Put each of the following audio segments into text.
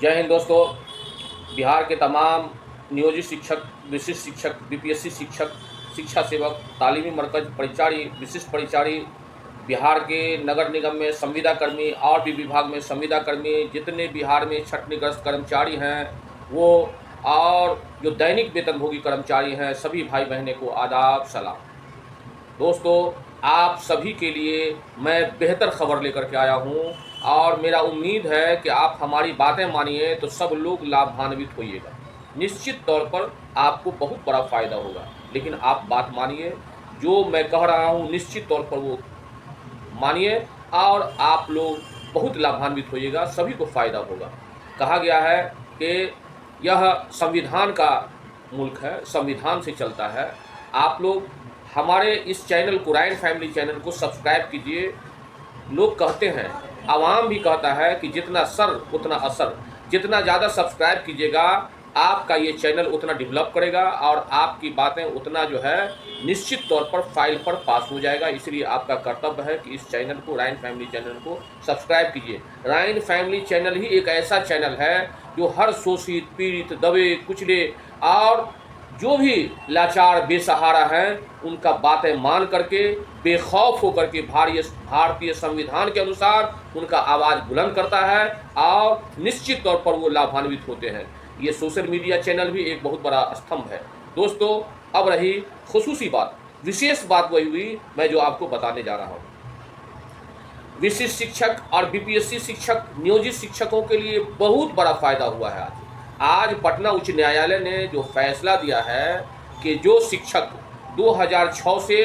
जय हिंद दोस्तों। बिहार के तमाम नियोजित शिक्षक, विशिष्ट शिक्षक, बीपीएससी शिक्षक, शिक्षा सेवक, तालीमी मरकज परिचारी, विशिष्ट परिचारी, बिहार के नगर निगम में संविदा कर्मी और भी विभाग में संविदा कर्मी, जितने बिहार में छटनीग्रस्त कर्मचारी हैं वो, और जो दैनिक वेतनभोगी कर्मचारी हैं, सभी भाई बहनों को आदाब सलाम। दोस्तों, आप सभी के लिए मैं बेहतर खबर लेकर के आया हूं और मेरा उम्मीद है कि आप हमारी बातें मानिए तो सब लोग लाभान्वित होइएगा। निश्चित तौर पर आपको बहुत बड़ा फ़ायदा होगा, लेकिन आप बात मानिए। जो मैं कह रहा हूं निश्चित तौर पर वो मानिए और आप लोग बहुत लाभान्वित होइएगा, सभी को फ़ायदा होगा। कहा गया है कि यह संविधान का मुल्क है, संविधान से चलता है। आप लोग हमारे इस चैनल को, रायन फैमिली चैनल को सब्सक्राइब कीजिए। लोग कहते हैं, आवाम भी कहता है कि जितना सर उतना असर। जितना ज़्यादा सब्सक्राइब कीजिएगा आपका ये चैनल उतना डेवलप करेगा और आपकी बातें उतना जो है निश्चित तौर पर फाइल पर पास हो जाएगा। इसलिए आपका कर्तव्य है कि इस चैनल को, रायन फैमिली चैनल को सब्सक्राइब कीजिए। रायन फैमिली चैनल ही एक ऐसा चैनल है जो हर शोषित, पीड़ित, दबे कुचले और जो भी लाचार बेसहारा हैं उनका बातें मान करके बेखौफ होकर के भारतीय संविधान के अनुसार उनका आवाज़ बुलंद करता है और निश्चित तौर पर वो लाभान्वित होते हैं। ये सोशल मीडिया चैनल भी एक बहुत बड़ा स्तंभ है। दोस्तों, अब रही खुसूसी बात, विशेष बात वही हुई मैं जो आपको बताने जा रहा हूँ। विशिष्ट शिक्षक और बीपीएससी शिक्षक, नियोजित शिक्षकों के लिए बहुत बड़ा फायदा हुआ है। आज पटना उच्च न्यायालय ने जो फैसला दिया है कि जो शिक्षक 2006 से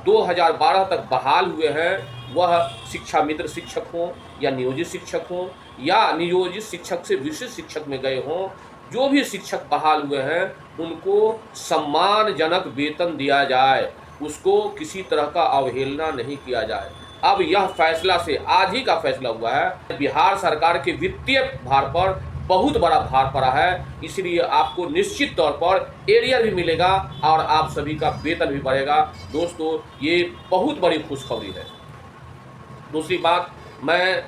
2012 तक बहाल हुए हैं, वह शिक्षा मित्र शिक्षक हों या नियोजित शिक्षक हों या नियोजित शिक्षक से विशिष्ट शिक्षक में गए हों, जो भी शिक्षक बहाल हुए हैं उनको सम्मानजनक वेतन दिया जाए, उसको किसी तरह का अवहेलना नहीं किया जाए। अब यह फैसला से, आज ही का फैसला हुआ है, बिहार सरकार के वित्तीय भार पर बहुत बड़ा भार पड़ा है। इसलिए आपको निश्चित तौर पर एरियर भी मिलेगा और आप सभी का वेतन भी बढ़ेगा। दोस्तों, ये बहुत बड़ी खुशखबरी है। दूसरी बात, मैं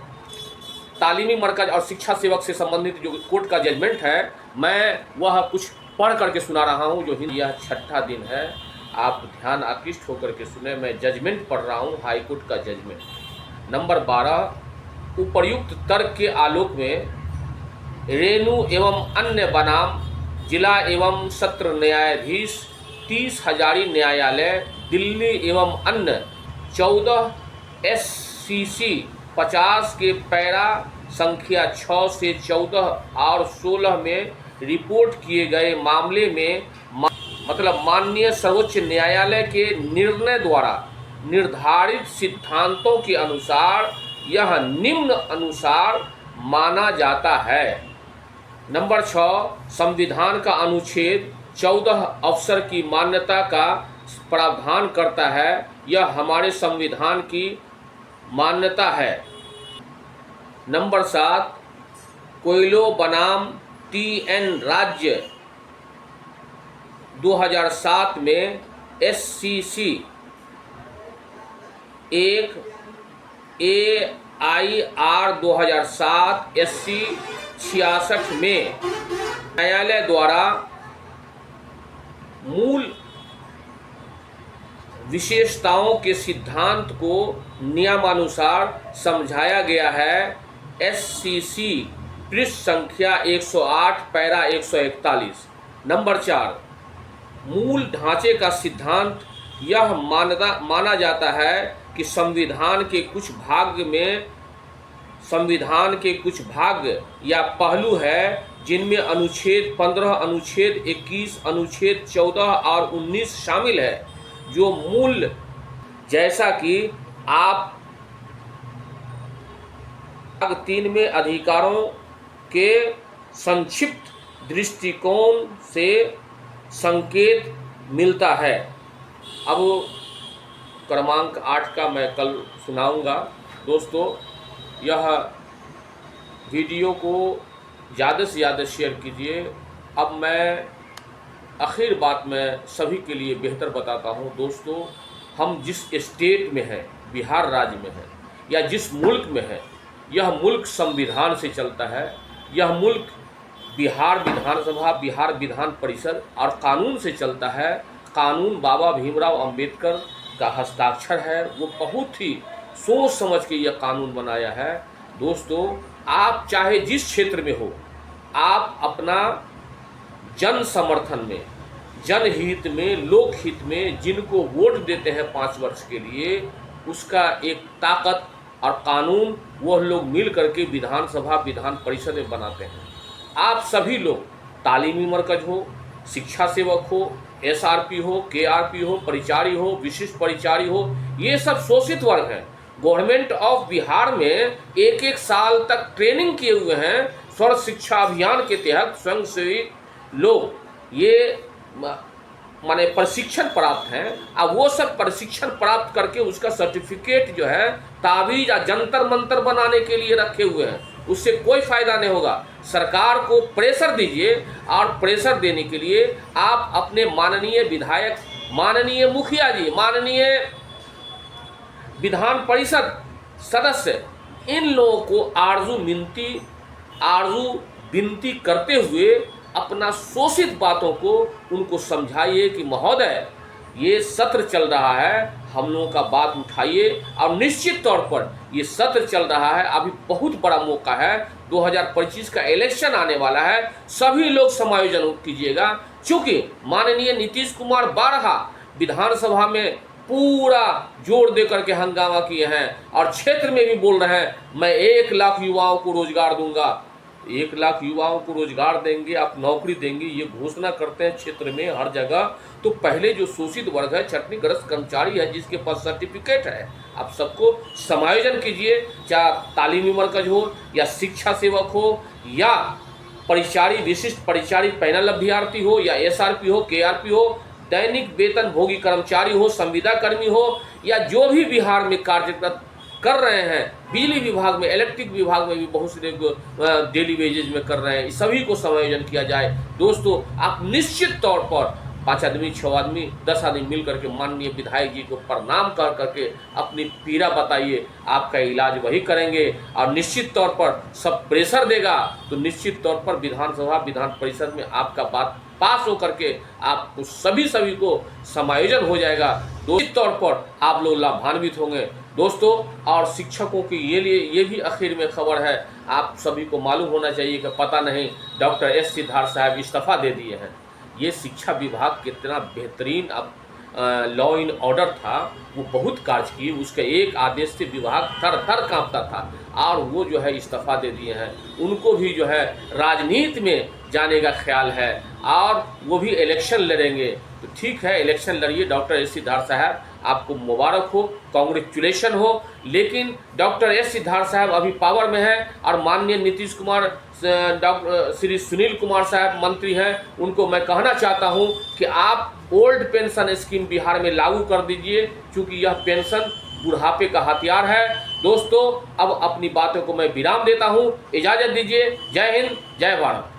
तालीमी मरकज और शिक्षा सेवक से संबंधित जो कोर्ट का जजमेंट है, मैं वह कुछ पढ़ करके सुना रहा हूँ। जो हिंदी, यह 6ठा दिन है, आप ध्यान आकृष्ट होकर के सुने। मैं जजमेंट पढ़ रहा हूँ, हाईकोर्ट का जजमेंट नंबर 12। उपर्युक्त तर्क के आलोक में रेणु एवं अन्य बनाम जिला एवं सत्र न्यायाधीश 30 हजारी न्यायालय दिल्ली एवं अन्य 14 SCC 50 के पैरा संख्या 6 से 14 और 16 में रिपोर्ट किए गए मामले में मतलब माननीय सर्वोच्च न्यायालय के निर्णय द्वारा निर्धारित सिद्धांतों के अनुसार यह निम्न अनुसार माना जाता है। नंबर 6, संविधान का अनुच्छेद 14 अवसर की मान्यता का प्रावधान करता है। यह हमारे संविधान की मान्यता है। नंबर 7, कोयलो बनाम TN राज्य 2007 में SCC 1 AIR 2007 SC 66 में न्यायालय द्वारा मूल विशेषताओं के सिद्धांत को नियमानुसार समझाया गया है। SCC पृष्ठ संख्या 108 पैरा 141। नंबर 4, मूल ढांचे का सिद्धांत यह माना जाता है कि संविधान के कुछ भाग या पहलू है जिनमें अनुच्छेद 15, अनुच्छेद 21, अनुच्छेद 14 और 19 शामिल है, जो मूल, जैसा कि आप भाग 3 में अधिकारों के संक्षिप्त दृष्टिकोण से संकेत मिलता है। अब क्रमांक 8 का मैं कल सुनाऊंगा। दोस्तों, यह वीडियो को ज़्यादा से ज़्यादा शेयर कीजिए। अब मैं आखिर बात में सभी के लिए बेहतर बताता हूँ। दोस्तों, हम जिस स्टेट में हैं, बिहार राज्य में हैं या जिस मुल्क में हैं, यह मुल्क संविधान से चलता है। यह मुल्क बिहार विधानसभा, बिहार विधान परिषद और कानून से चलता है। कानून बाबा भीमराव अंबेडकर का हस्ताक्षर है, वो बहुत ही सोच समझ के यह कानून बनाया है। दोस्तों, आप चाहे जिस क्षेत्र में हो, आप अपना जन समर्थन में, जनहित में, लोकहित में जिनको वोट देते हैं 5 वर्ष के लिए, उसका एक ताकत और कानून वह लोग मिल करके विधानसभा, विधान परिषद में बनाते हैं। आप सभी लोग, तालीमी मरकज हो, शिक्षा सेवक हो, एसआरपी हो, केआरपी हो, परिचारी हो, विशिष्ट परिचारी हो, ये सब शोषित वर्ग हैं। गवर्नमेंट ऑफ बिहार में एक साल तक ट्रेनिंग किए हुए हैं सर्व शिक्षा अभियान के तहत स्वयंसेवी लोग, ये माने प्रशिक्षण प्राप्त हैं। अब वो सब प्रशिक्षण प्राप्त करके उसका सर्टिफिकेट जो है ताबीज या जंतर मंतर बनाने के लिए रखे हुए हैं। उससे कोई फायदा नहीं होगा। सरकार को प्रेशर दीजिए, और प्रेशर देने के लिए आप अपने माननीय विधायक, माननीय मुखिया जी, माननीय विधान परिषद सदस्य, इन लोगों को आरजू विनती करते हुए अपना शोषित बातों को उनको समझाइए कि महोदय, ये सत्र चल रहा है, हम लोगों का बात उठाइए। और निश्चित तौर पर ये सत्र चल रहा है, अभी बहुत बड़ा मौका है, 2025 का इलेक्शन आने वाला है, सभी लोग समायोजन कीजिएगा। चूँकि माननीय नीतीश कुमार 12 विधानसभा में पूरा जोर दे करके हंगामा किए हैं, और क्षेत्र में भी बोल रहे हैं मैं 1 लाख युवाओं को रोजगार दूंगा। 1 लाख युवाओं को रोजगार देंगे, आप नौकरी देंगे, ये घोषणा करते हैं क्षेत्र में हर जगह। तो पहले जो शोषित वर्ग है, छटनीग्रस्त कर्मचारी है, जिसके पास सर्टिफिकेट है, आप सबको समायोजन कीजिए। चाहे तालीमी मरकज हो, या शिक्षा सेवक हो, या परिचारी, विशिष्ट परिचारी पैनल अभ्यर्थी हो, या एसआरपी हो, केआरपी हो, दैनिक वेतन भोगी कर्मचारी हो, संविदा कर्मी हो, या जो भी बिहार में कार्यरत कर रहे हैं, बिजली विभाग में, इलेक्ट्रिक विभाग में भी बहुत से डेली वेजेज में कर रहे हैं, सभी को समायोजन किया जाए। दोस्तों, आप निश्चित तौर पर 5 आदमी, 6 आदमी, 10 आदमी मिल करके माननीय विधायक जी को प्रणाम कर करके अपनी पीड़ा बताइए, आपका इलाज वही करेंगे। और निश्चित तौर पर सब प्रेशर देगा तो निश्चित तौर पर विधानसभा, विधान परिषद में आपका बात पास हो करके आपको सभी को समायोजन हो जाएगा। निश्चित तौर पर आप लोग लाभान्वित होंगे। दोस्तों, और शिक्षकों की ये भी आखिर में खबर है, आप सभी को मालूम होना चाहिए कि पता नहीं डॉक्टर एस सिद्धार्थ साहब इस्तीफा दे दिए हैं। ये शिक्षा विभाग कितना बेहतरीन अब लॉ इन ऑर्डर था, वो बहुत कार्य किए, उसके एक आदेश से विभाग थर थर कांपता था, और वो जो है इस्तीफा दे दिए हैं। उनको भी जो है राजनीति में जाने का ख्याल है, और वो भी इलेक्शन लड़ेंगे। तो ठीक है, इलेक्शन लड़िए डॉक्टर एस सिद्धार्थ साहब, आपको मुबारक हो, कांग्रेचुलेशन हो। लेकिन डॉक्टर एस सिद्धार्थ साहब अभी पावर में हैं, और माननीय नीतीश कुमार, डॉक्टर श्री सुनील कुमार साहब मंत्री हैं, उनको मैं कहना चाहता हूं कि आप ओल्ड पेंशन स्कीम बिहार में लागू कर दीजिए, क्योंकि यह पेंशन बुढ़ापे का हथियार है। दोस्तों, अब अपनी बातों को मैं विराम देता हूं, इजाज़त दीजिए। जय हिंद, जय भारत।